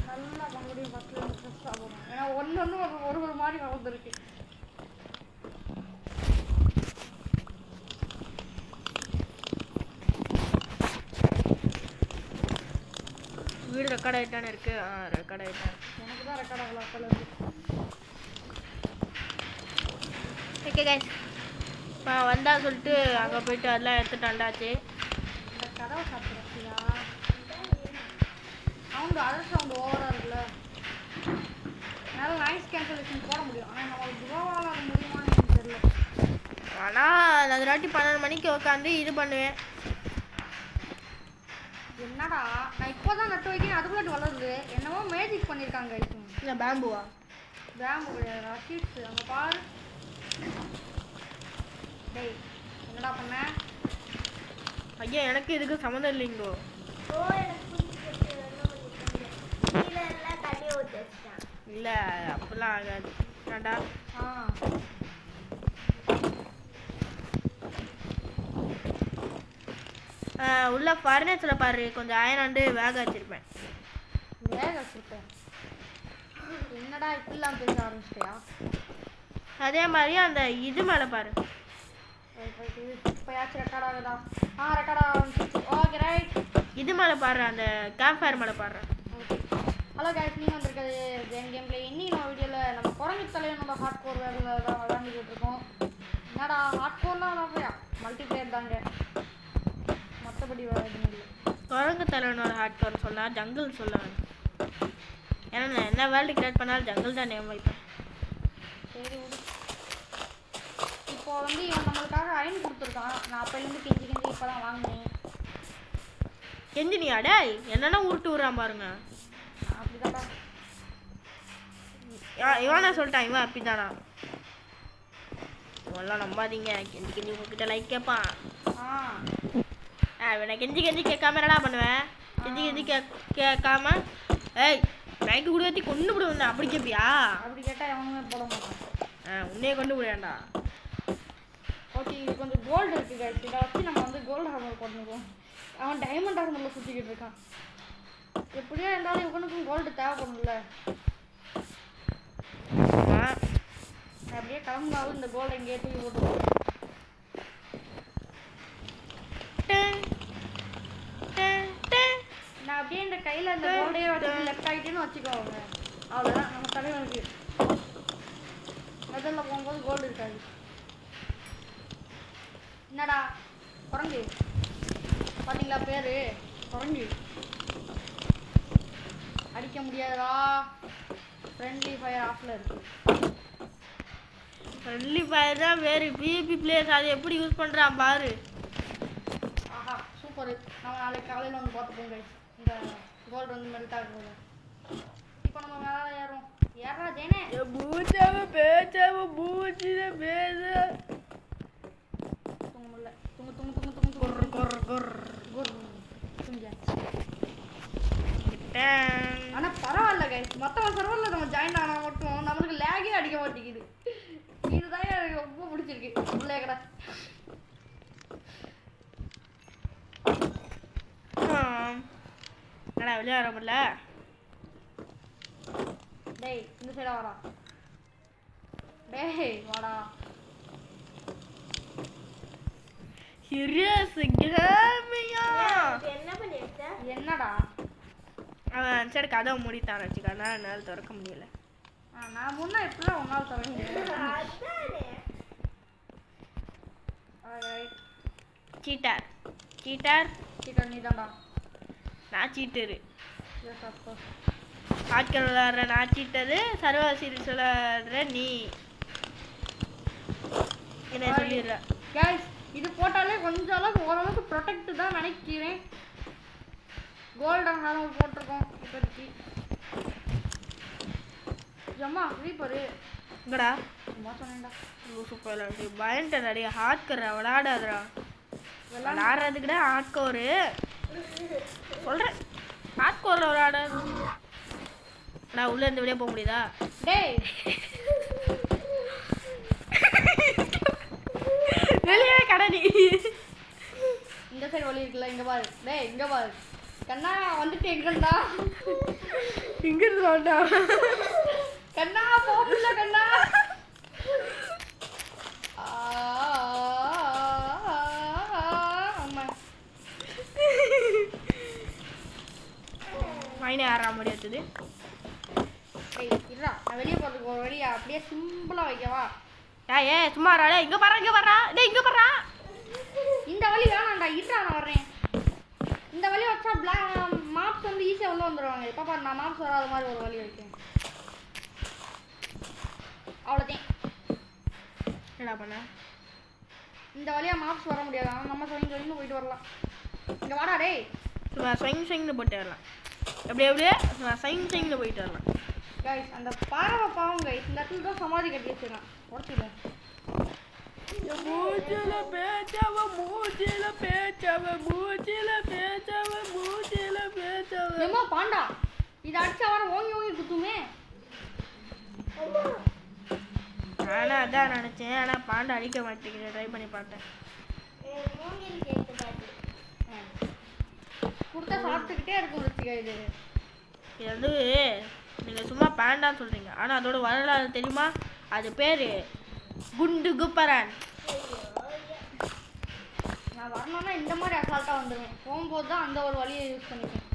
நல்லா மறுபடியும் ஃபஸ்ட்டில் ஃப்ரெஷ்ஷாக போகணும். ஏன்னா ஒன்று ஒரு மாதிரி வளர்ந்துருக்கு. வீடு ரெக்கார்ட் ஆகிட்டானே இருக்கு. ரெக்கார்ட் ஆகிட்டான். எனக்கு தான் ரெக்கார்ட் ஆகலாம் அப்போல இருந்து. ஓகே கைஸ் வந்தா சொல்லிட்டு அங்கே போயிட்டு அதெல்லாம் எடுத்துட்டாண்டாச்சு. இந்த கதவை சாப்பிட்றா அவங்க அதர் சவுண்டு ஓவராக இருக்குல்ல. என்னால் நாய்ஸ் கேன்சலேஷன் போட முடியும், ஆனால் நம்மளுக்கு குரோவால் அது முடியுமான்னு எனக்கு தெரியல. ஆனால் நான் 12 மணிக்கு உட்காந்து இது பண்ணுவேன். என்னடா நான் இப்போ தான் நட்டு வைக்கிறேன், அதுக்குள்ளே வளருது. என்னவோ மேஜிக் பண்ணியிருக்காங்க. இல்லை பேம்புவா? பேம்பு கிடையாதுடா ஷீட்ஸ் அங்கே பாரு. டேய் என்னடா பண்ண? ஐயா எனக்கு இதுக்கு சம்மந்தம் இல்லைங்கோ. ஓ எனக்கு புரிஞ்சு கீழே எல்லாம் தண்ணி ஊற்றி வச்சுட்டேன். இல்லை அப்படிலாம் ஆகாது. ஏன்டா உள்ள ஃபர்னேச்சரில் பாரு கொஞ்சம் அயனாண்டு வேக வச்சிருப்பேன். வேக வச்சிருப்பேன். என்னடா இப்படிலாம் பேச ஆரம்பிச்சிட்டியா? அதே மாதிரி அந்த இது மேலே பாரு. இப்போயாச்சும் ரெக்கார்ட் ஆகுதா? ரெக்கார்ட் ஆரம்பிச்சிச்சு. Okay right. இது மேலே பாரு, அந்த கேம்ப் ஃபயர் மேலே பாரு. ஹலோ கைஸ், நீங்கள் வந்திருக்கிறது ஜென் கேம் பிளே. இன்னைக்கு நம்ம வீடியோவில் நம்ம குரங்கு தலைவனோட ஹார்ட் கோர் வேலையில் தான் விளாண்டுக்கிட்டு இருக்கோம். என்னடா ஹார்ட் கோர்லாம் விளாட்றியா? மல்டி பிளேயர் தாங்க, மற்றபடி வேறு எதுவும் இல்லை. குரங்கு தலைவனோட ஹார்ட் கோர் சொல்ல ஜங்கிள் சொல்ல. ஏன்னா நான் என்ன வேர்ல்டு கிரியேட் பண்ணாலும் ஜங்கிள் தான் நேம் வைப்பேன். சரி விடு. இப்போ வந்து இவன் நம்மளுக்காக அயன் கொடுத்துருக்கான். நான் அப்போலேருந்து கெஞ்சி இப்போ தான் வாங்கினேன். கெஞ்சினியா டேய்? என்னென்ன உருட்டு விட்றான் பாருங்க. அப்படிதான்டா இவனா சொல்லிட்டான், இவன் அப்படிதானா? இவெல்லாம் நம்பாதீங்க. கெஞ்சி கெஞ்சி உங்ககிட்ட லைக் கேட்பான். இவனை கெஞ்சி கெஞ்சி கேட்காம என்னடா பண்ணுவேன்? கெஞ்சி கெஞ்சி கேட்காம ஏய் லைக்கு கூட வச்சு கொண்டு விடுவேன் அப்படி கேட்பியா? அப்படி கேட்டால் எவனுமே போட மாட்டான். உன்னையே கொண்டு விடுவேன்டா. ஓகே, இது கொஞ்சம் கோல்டு இருக்குது கைஸ். இதை வச்சு நம்ம வந்து கோல்டு ஹார்மர் போட்டுருக்கோம். அவன் டைமண்ட் ஹார்மரில் சுற்றிக்கிட்டு இருக்கான். எப்படியோ இருந்தாலும் இவனுக்கும் கோல்டு தேவைப்படும்ல. அப்படியே கிளம்புனாலும் இந்த கோல்டு எங்கேயே தூக்கி போட்டு நான் அப்படியே இந்த கையில் இந்த கோல்டையே வச்சு லெஃப்ட் ஆகிட்டேன்னு வச்சுக்கோங்க. அவ்வளோதான் நம்ம தலைவனுக்கு. முதல்ல போகும்போது கோல்டு இருக்காது. என்னடா குரங்கு பார்த்தீங்களா? பேர் குரங்கு. அடிக்க முடியாதா? ஃப்ரெண்ட்லி ஃபயர் ஆஃபில் இருக்கு. ஃப்ரெண்ட்லி ஃபயர் தான் வேறு பிபி பிளேயர்ஸ் அதை எப்படி யூஸ் பண்ணுறான் பாரு. ஆஹா சூப்பர். நம்ம நாளைக்கு காலையில் வந்து பார்த்துப்போம் கைஸ். இந்த கோல்டு வந்து மெல்ட் ஆகுது. இப்போ நம்ம மேலே ஏறும். ஏறா ஜெயனே. பூச்சாம பேச்சாம பூச்சித பேச தூங்க முடியல. தூங்கு தூங்கு தூங்கு தூங்கு கொர் கொர் கொர் குர் தூங்கியாச்சு. டேன். ஆனால் பரவாயில்ல கைஸ், மற்றவங்க சர்வரில் நம்ம ஜாயின் ஆனால் மட்டும் நம்மளுக்கு லேகே அடிக்க மாட்டேங்குது. இதுதான் எனக்கு ரொம்ப பிடிச்சிருக்கு. உள்ளே கடை என்னடா விளையாட முடியல? டேய் இந்த சைடா வாடா. டேய் வாடா. சீரியஸ் கேமியா? என்ன பண்ணிருக்க? என்னடா அவன் சரி கதவை மூடித்தான் வச்சுக்கானா, என்னால் திறக்க முடியல. நான் முன்னா எப்படிதான் ஒன்றால் தர சீட்டார் சீட்டார் சீட்டர் நீ தான்டா. நான் சீட்டரு. Yes of course. ஆட்கள் விளையாடுற நான் சீட்டரு, சர்வர் சீரிஸ் விளையாடுற நீ. என்ன சொல்லிடுற கைஸ், இது போட்டாலே கொஞ்சம் அளவுக்கு ஓரளவுக்கு ப்ரொடெக்ட் தான் நினைக்கிறேன். கோல்டன் ஹாரம் போட்டிருக்கோம் இப்போதைக்கு. ஜம்மா ரீப்பரு இங்கடா சும்மா சொன்னேன்டா. சூப்பர் விளையாடு. பயன்ட்ட நிறைய ஹாட்கர் விளையாடாதுடா. விளையாடுறதுக்குடா ஹாட்கோரு சொல்கிறேன். ஹாட்கோரில் விளையாடாது. நான் உள்ளே இருந்து வெளியே போக முடியுதா? டேய் வெளியே கடை. இந்த சைடு வழி இருக்குல்ல, இங்கே பாரு. டேய் இங்கே பாரு கண்ணா, வந்துட்டு எங்கடா? இங்கிருந்து வாண்டா கண்ணா போகல கண்ணா. அம்மா மைனே ஆறாம முடியாது. டேய் இருடா, நான் வெளியே போகிறதுக்கு ஒரு வழியா அப்படியே சிம்பிளாக வைக்கவா? ஏ சும்மா வரா. இங்கே பாரா இங்கே வர்றா. டேய் இங்கே பாரா. இந்த வழி வேணாம்டா, இருடா நான் வர்றேன். இந்த வழி வச்சா மாப்ஸ் வந்து ஈஸியாக உள்ள வந்துடுவாங்க. இப்போ பாரு, நான் மாப்ஸ் வராத மாதிரி ஒரு வழி வைக்கேன். அவ்வளோதான். என்ன பண்ண? இந்த வழியாக மாப்ஸ் வர முடியாது. ஆனால் நம்ம சொயின்னு போயிட்டு வரலாம். இங்கே வாடா டேய். சும்மா ஸ்வைங் ஸ்வைங்னு போயிட்டு வரலாம். எப்படி எப்படியே சும்மா ஸ்வைங் ஸ்வைங்னு போயிட்டு வரலாம். கைஸ் அந்த பாறை பாவம் கைஸ் இந்த இடத்துல தான் சமாதி கட்டி வச்சிருக்கான் உடச்சிடுவோம் மூச்சில பேச்சவ ஏம்மா பாண்டா இதை அடிச்சா வர ஓங்கி ஓங்கி குத்துமே நானும் அதான் நினைச்சேன் ஆனா பாண்டா அடிக்க மாட்டேங்கிறேன் ட்ரை பண்ணி பார்த்தேன் கொடுத்தா சாப்பிட்டுக்கிட்டே இருக்கும் ருச்சிகா இது இது வந்து நீங்க சும்மா பாண்டான்னு சொல்றீங்க ஆனா அதோட வரலாறு தெரியுமா அது பேரு குண்டு குப்பரான் நான் வரணும்னா இந்த மாதிரி அசால்ட்டாக வந்துடுவேன் போகும்போது தான் அந்த ஒரு வழியை யூஸ் பண்ணிப்பேன்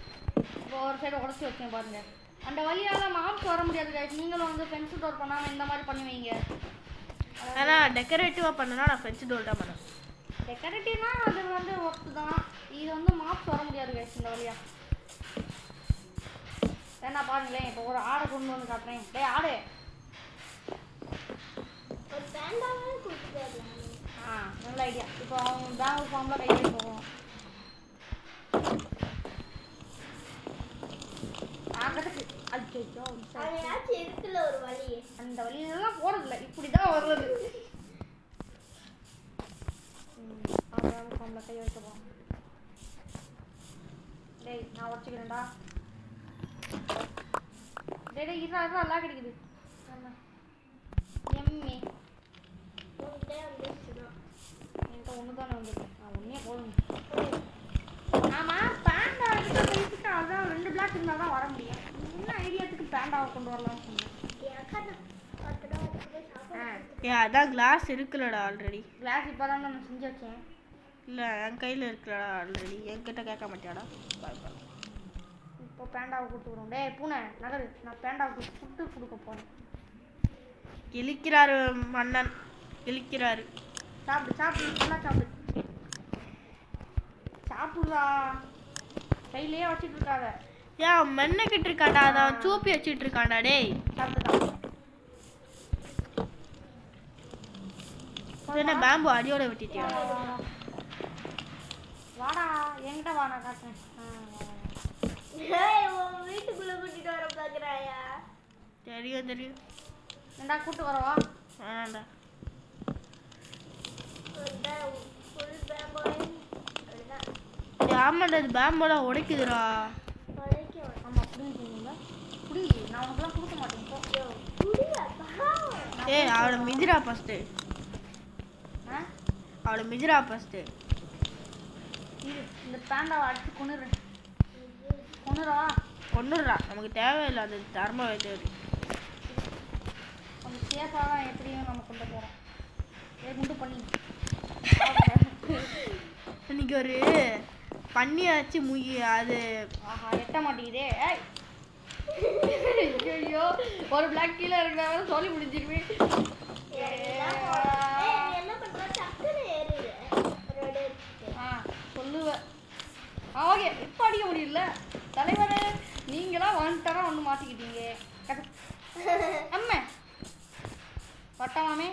இப்போ ஒரு சைடு உடச்சி வச்சேன் பாருங்க அந்த வழியால் மாப்ஸ் வர முடியாது கைஸ் நீங்களும் வந்து ஃபென்ஸ் டோர் பண்ணாமல் இந்த மாதிரி பண்ணுவீங்க ஆனா டெக்கரேட்டிவா பண்ணனா நான் ஃப்ரெஞ்ச் டோர் தான் பண்ணுவேன் டெக்கரேட்டிவ்னா அது வந்து ஒர்க்கு தான் இது வந்து மாப்ஸ் வர முடியாது கைஸ் இந்த வழியா என்ன பாருங்களேன் இப்போ ஒரு ஆடை கொண்டு வந்து காட்டுறேன் டேய் ஆடு நல்ல ஐடியா இப்போ அவங்க பேங்க் ஃபார்மில் கையில் போகணும் அந்த வழியிலலாம் போறதில்ல இப்படிதான் வர்றது பேங்க் ஃபார்மில் கை வைக்க போகிறோம் டேய் நான் வச்சுக்கிறேன்டா டேய் டேய் இதா எல்லாம் கிடைக்குது எம்மி என்கிட்ட ஒன்று தானே வந்துருக்கேன் நான் ஒன்றே போதும் ஆமாம் பேண்டா எடுத்த சைஸுக்கு அதான் 2 பிளாக் இருந்தால் தான் வர முடியும் என்ன ஐடியாத்துக்கு பேண்டாவை கொண்டு வரலாம்னு சொன்னேன் அதான் கிளாஸ் இருக்குல்லடா ஆல்ரெடி கிளாஸ் இப்போ தான் நான் செஞ்சு வச்சேன் இல்ல என் கையில இருக்குல்லடா ஆல்ரெடி என்கிட்ட கேட்க மாட்டியாடா இப்போ பேண்டாவை கொடுத்துக்கிறோம் டேய் பூனை நகரு நான் பேண்டாவுக்கு ஃபுட்டு கொடுக்க போகிறேன் கிழிக்கிறாரு மன்னன் கிழிக்கிறாரு சாப்பிடு சாப்பிடு நல்லா சாப்பிடு சாப்பிடுடா கையிலேயே வச்சுட்டு இருக்காத ஏன் மென்னக்கிட்டு இருக்காண்டா அதான் சூப்பி வச்சுட்டு இருக்காண்டா டேய் சாப்பிட்டுதான் என்ன பேம்பு அடியோட விட்டுட்டியா வாடா என்கிட்ட வா நான் காட்டுறேன் வீட்டுக்குள்ள கூட்டிட்டு வர பாக்குறாயா? தெரியும் தெரியும். என்னடா கூட்டு வரவா? வேணாண்டா. ஆமாண்டா இது பேம்போலாம் உடைக்குதுடா. ஆமா புரிஞ்சுங்களா? புரியுது. நான் உனக்குலாம் கொடுக்க மாட்டேன். ஏய் அவளை மிதிரா ஃபர்ஸ்ட். அவளை மிதிரா ஃபர்ஸ்ட். இந்த பேண்டாவை அடிச்சு கொன்னுறேன். கொன்னுறா? கொன்னுறா. நமக்கு தேவையில்லை அது தர்ம வைத்தது. கொஞ்சம் சேஃபாக தான் எப்படியும் நம்ம கொண்டு போகிறோம். குண்டு பண்ணி இன்னைக்கு ஒரு பண்ணியாச்சு முயி அது ஆஹா எட்ட மாட்டேங்குதே. ஐயோ ஒரு பிளாக் கீழே இருக்கிற சொல்லி முடிஞ்சிருமே. சொல்லுவேன். ஓகே இப்போ அடிக்க முடியல தலைவரே. நீங்களாம் வந்துட்டாரா ஒன்று மாற்றிக்கிட்டீங்க. அம்மா வட்டமாமே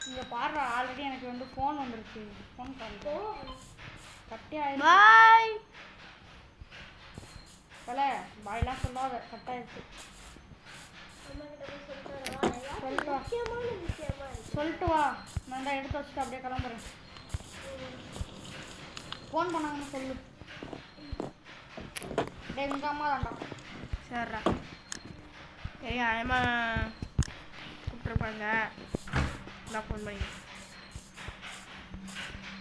இங்கே பாடுற ஆல்ரெடி எனக்கு வந்து ஃபோன் வந்துருச்சு. ஃபோன் பண்ணு கட்டாயிடுச்சு. பாய் பல பாய்லாம் சொல்லாத கட்டாயிடுச்சு. சொல்லிட்டு வா. நான் தான் எடுத்து வச்சுட்டு அப்படியே கிளம்புறேன். ஃபோன் பண்ணாங்கன்னு சொல்லு. டே உங்க அம்மா தான்டா. சரிடா. சரி அம்மா கூப்பிட்ருப்பாங்க. நான் ஃபோன் பண்ணி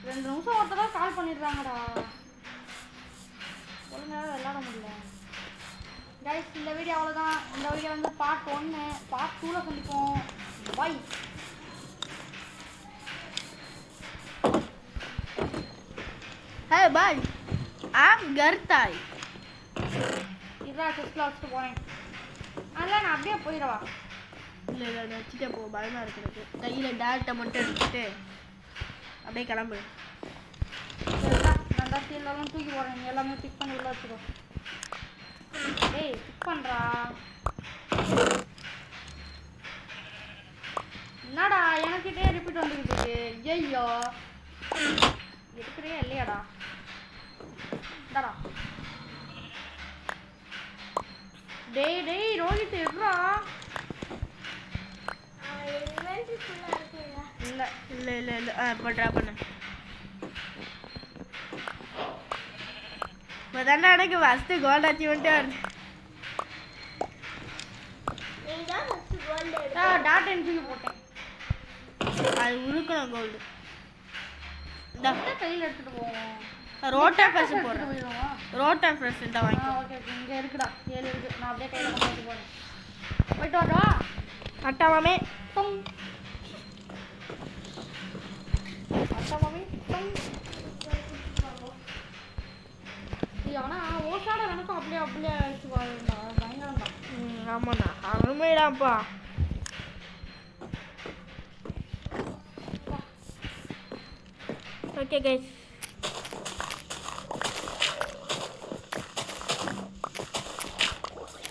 2 நிமிஷம் ஒருத்தர கால் பண்ணிடுறாங்கடா. ஒழுங்காக விளையாட முடியல. கைஸ் இந்த வீடியோ அவ்வளோதான். இந்த வீடியோ வந்து பார்ட் 1. பார்ட் 2ல் சந்திப்போம். பாய். ஹே பாய் ஆம் கர்தாய். இதான் செஸ்ட்டில் வச்சுட்டு போகிறேன். அதெல்லாம் நான் அப்படியே போயிடவா? இல்லை இல்லை அதை வச்சுட்டே போ. பயமாக இருக்கிறது. கையில் டேரக்டை மட்டும் எடுத்துட்டு அப்படியே கிளம்பு. நான் தான் கீழெல்லாம் தூக்கி போகிறேன். எல்லாமே பிக் பண்ணி உள்ள வச்சுக்கோ. ஏய் பிக் பண்ணுறா. என்னடா எனக்கிட்டே ரிப்பீட் வந்துக்கிட்டு இருக்கு. ஐயோ எடுக்கிறியா இல்லையாடா? இந்தாடா. டேய் ரோஹித் எடுறா. இல்ல இல்லை இல்லை இல்லை இப்போ ட்ரா பண்ண இப்போ தானே எனக்கு ஃபஸ்ட்டு கோல்டு அச்சீவ்மெண்ட்டே வருது. டாட் என்ட்ரி போட்டேன். அது உருக்கணும் கோல்டு. இந்த கையில் எடுத்துட்டு போவோம். ரோட்டா ஃப்ரெஷ் போடுறேன். போயிடுவா. ரோட்டா ஃப்ரெஷ் தான் வாங்கி. ஓகே ஓகே இங்கே இருக்குடா. 7 இருக்கு. நான் அப்படியே கையில் கொண்டு போறேன். போயிட்டு வரவா? அட்டாமே டொங். அட்டாமாமி டொங். ஆனா ஓசாட எனக்கும் அப்படியே அடிச்சு வாழ்ந்தா பயங்கரம் தான். ஆமாண்ணா அருமைடாப்பா. ஓகே கைஸ்,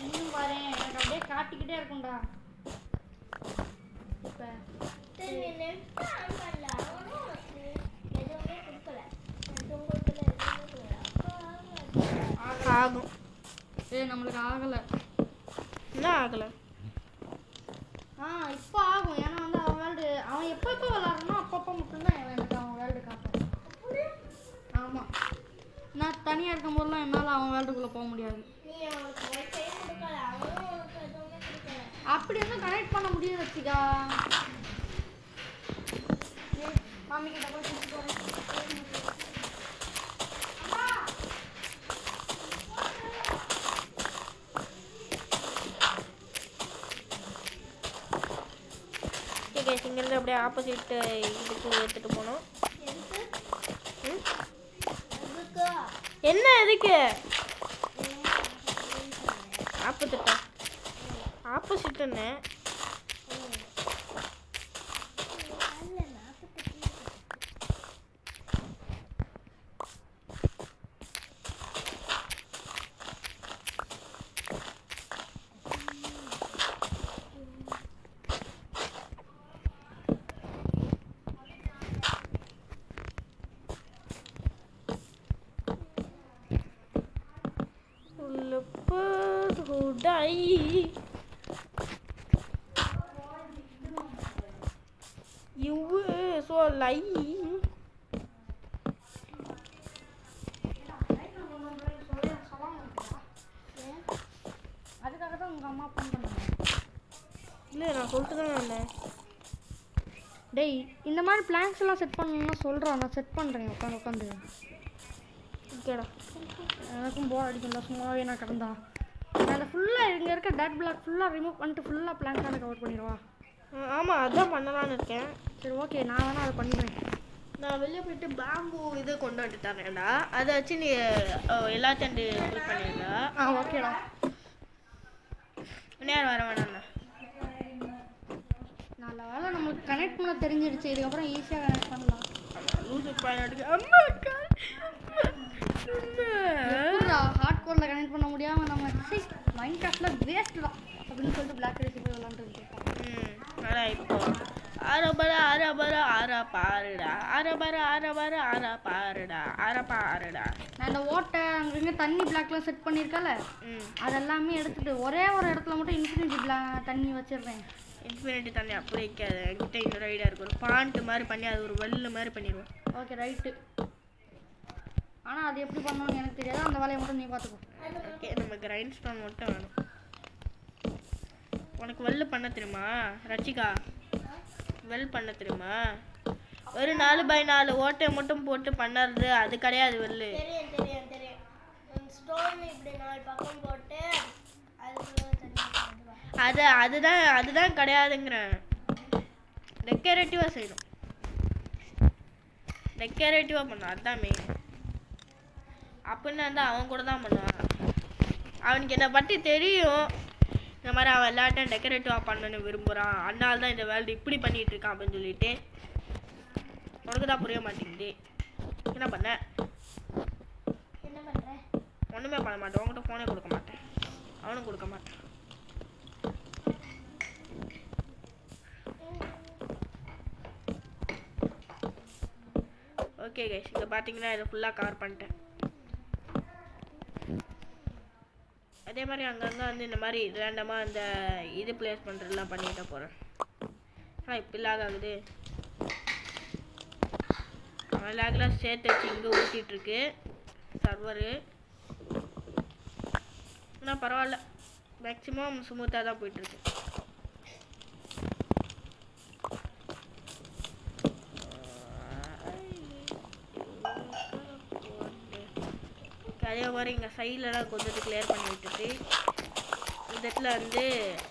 இன்னும் பாரு எனக்கு அப்படியே காட்டிக்கிட்டே இருக்கும்டா. ஆகும். நம்மளுக்கு ஆகலை. என்ன ஆகலை? இப்போ ஆகும். ஏன்னா வந்து அவன் எப்போ விளாட்றானோ அப்பப்போ மட்டும்தான் எனக்கு அவன் வேர்ல்டு காட்டுறேன். ஆமாம், நான் தனியாக இருக்கும் போதெல்லாம் என்னால் அவன் வேர்ல்டுக்குள்ளே போக முடியாது. அப்படி இருந்தால் கனெக்ட் பண்ண முடியும் வச்சுக்கா. மாமி கிட்ட போய் கூப்பிட்டு போகிறேன். இங்கேருந்து அப்படியே ஆப்போசிட் இதுக்கு எடுத்துகிட்டு போனோம். என்ன எதுக்கு ஆப்போசிட்டுன்னு? You were so lying. அதுக்காக தான் உங்கள் அம்மா ஃபோன் பண்ணாங்க. இல்லை நான் சொல்லிட்டு தான் வந்தேன். டேய் இந்த மாதிரி பிளான்ஸ் எல்லாம் செட் பண்ணணும்னா சொல்கிறேன், நான் செட் பண்ணுறேன் உட்காந்து. ஓகேடா, எனக்கும் போர் அடிக்கும்ல சும்மாவே நான் கிடந்தா. நான் அதை ஃபுல்லாக இங்கே இருக்க டேட் பிளாக் ஃபுல்லாக ரிமூவ் பண்ணிட்டு ஃபுல்லாக பிளான்ஸான கவர் பண்ணிடுவா. ஆமாம் அதான் பண்ணலான்னு இருக்கேன். சரி ஓகே, நான் வேணால் அதை பண்ணிக்கிறேன். நான் வெளியே போயிட்டு பேம்பு இதை கொண்டு வந்துட்டு தரேன்டா. அதை வச்சு நீ எல்லாத்தையும் ஃபில் பண்ணிடுறா. ஓகேடா. நேரம் வர வேணாண்ணா. நல்ல வேலை நம்மளுக்கு கனெக்ட் பண்ண தெரிஞ்சிடுச்சு. இதுக்கப்புறம் ஈஸியாக கனெக்ட் பண்ணலாம். லூசு பையனுக்கு அம்மா ஹார்ட் கோரில் கனெக்ட் பண்ண முடியாமல் நம்ம மைண்ட் கிராஃப்டில் வேஸ்ட் தான் அப்படின்னு சொல்லிட்டு பிளாக் ரேசி போய் விளாண்டுருக்கோம். ஆனால் இப்போ அரபரா அரபரா ஆரா பாருடா, அரபரா அரபரா ஆரா பாருடா, ஆரா பாருடா. நான் இந்த ஓட்டை அங்கங்கே தண்ணி பிளாக்லாம் செட் பண்ணியிருக்கல, அதெல்லாமே எடுத்துட்டு ஒரே ஒரு இடத்துல மட்டும் இன்ஃபினிட்டி தண்ணி வச்சிடுறேன். இன்ஃபினிட்டி தண்ணி அப்படி வைக்காது. என்கிட்ட இன்னொரு ஐடியா இருக்கு. ஒரு பாண்ட் மாதிரி பண்ணி அது ஒரு வெள்ளு மாதிரி பண்ணிடுவோம். Okay right. ஆனால் அது எப்படி பண்ணணும்னு எனக்கு தெரியாது. அந்த வேலையை மட்டும் நீ பார்த்துக்கோ. ஓகே, நம்ம கிரைண்ட் ஸ்டோன் மட்டும் வேணும். உனக்கு வெள்ளு பண்ண தெரியுமா ரச்சிகா? வெல் பண்ண தெரியுமா? ஒரு 4x4 ஓட்டையை மட்டும் போட்டு பண்ணுறது அது கிடையாது வெள்ளு. அதுதான் கிடையாதுங்கிறேன். டெக்கரேட்டிவாக செய்யணும். டெக்கரேட்டிவாக பண்ணணும், அதுதான் மெயின். அப்படின்னு இருந்தால் அவன் கூட தான் பண்ணுவான். அவனுக்கு என்னை பற்றி தெரியும். இந்த மாதிரி அவன் எல்லாட்டையும் டெக்கரேட்டிவாக பண்ணணும்னு விரும்புகிறான். அதனால தான் இந்த வேர்ல்டு இப்படி பண்ணிகிட்டு இருக்கான் அப்படின்னு சொல்லிட்டு. உனக்கு தான் புரிய மாட்டேங்குது. என்ன பண்ணுறேன்? ஒன்றுமே பண்ண மாட்டேன். உங்கள்கிட்ட ஃபோனே கொடுக்க மாட்டேன். அவனும் கொடுக்க மாட்டேன். ஓகே ஓகே கைஸ் இங்கே பார்த்தீங்கன்னா இதை ஃபுல்லாக கவர் பண்ணிட்டேன். அதே மாதிரி அங்கங்கே வந்து இந்த மாதிரி ரேண்டமாக இந்த இது பிளேஸ் பண்ணுறதுலாம் பண்ணிட்டு போகிறேன். ஆனால் இப்போ லாக் ஆகுது. லாக்லாம் சேர்த்து வச்சு இங்கே ஊற்றிட்டுருக்கு சர்வரு. ஆனால் பரவாயில்ல, மேக்ஸிமம் ஸ்மூத்தாக தான் போயிட்டுருக்கு. அதே மாதிரி இங்கே சைட்லலாம் கொஞ்சம் கிளியர் பண்ணி விட்டுட்டு இந்த இடத்துல வந்து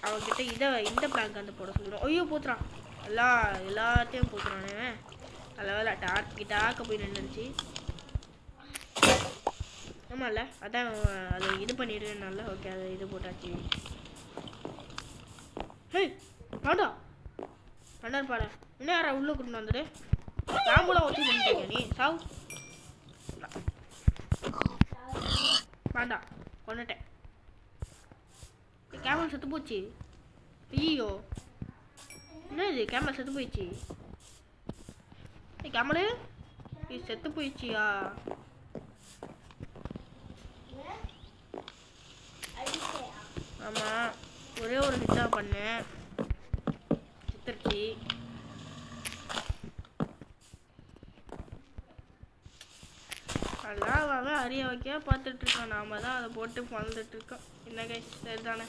அவன்கிட்ட இந்த பிளாங்க் வந்து போட சொல்லிடுவோம். ஐயோ பூத்துறான், எல்லாத்தையும் பூத்துறானே. நல்ல வேலை டாக்க போய் நின்றுச்சு. ஆமாம்ல, அதான் அது இது பண்ணிடுறேன்னால. ஓகே அது இது போட்டாச்சு. ஹேய் பாடா பண்ணார் பாட இன்னும் யாரா உள்ளே கொண்டு வந்துடு. கேம்புலாம் ஒட்டி பண்ணிட்டீங்க நீ சாவு. வேண்டாம் கொண்டுட்டேன். கேமல் செத்து போச்சு. ஐயோ என்ன இது, கேமல் செத்து போயிடுச்சு. கேமலு இது செத்து போயிடுச்சியா? ஆமாம், ஒரே ஒரு ஹிட்டா பண்ணேன், செத்துருச்சு. அதெல்லாம் அவன் அறிய வைக்க பார்த்துட்ருக்கான். நாம தான் அதை போட்டு பழந்துட்டுருக்கோம். என்ன கைஸ் சரிதானே?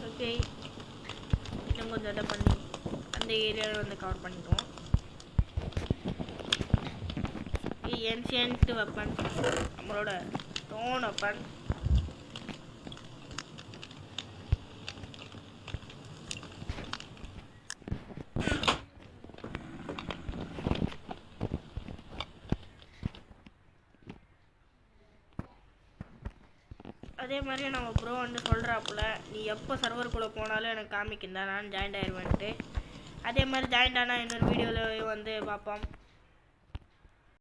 ஓகே இன்னும் கொஞ்சம் இடம் பண்ணி அந்த ஏரியாவில் வந்து கவர் பண்ணிடுவோம். ஏன்ஷியன்ட் வெப்பன், நம்மளோட ஸ்டோன் வெப்பன். அதே மாதிரி நம்ம ப்ரோ வந்து சொல்கிறாப்புல, நீ எப்போ சர்வருக்குள்ளே போனாலும் எனக்கு காமிக்கின்றா, நான் ஜாயின் ஆயிடுவேன்ட்டு. அதே மாதிரி ஜாயின் ஆனால் இன்னொரு வீடியோவில் வந்து பார்ப்போம்.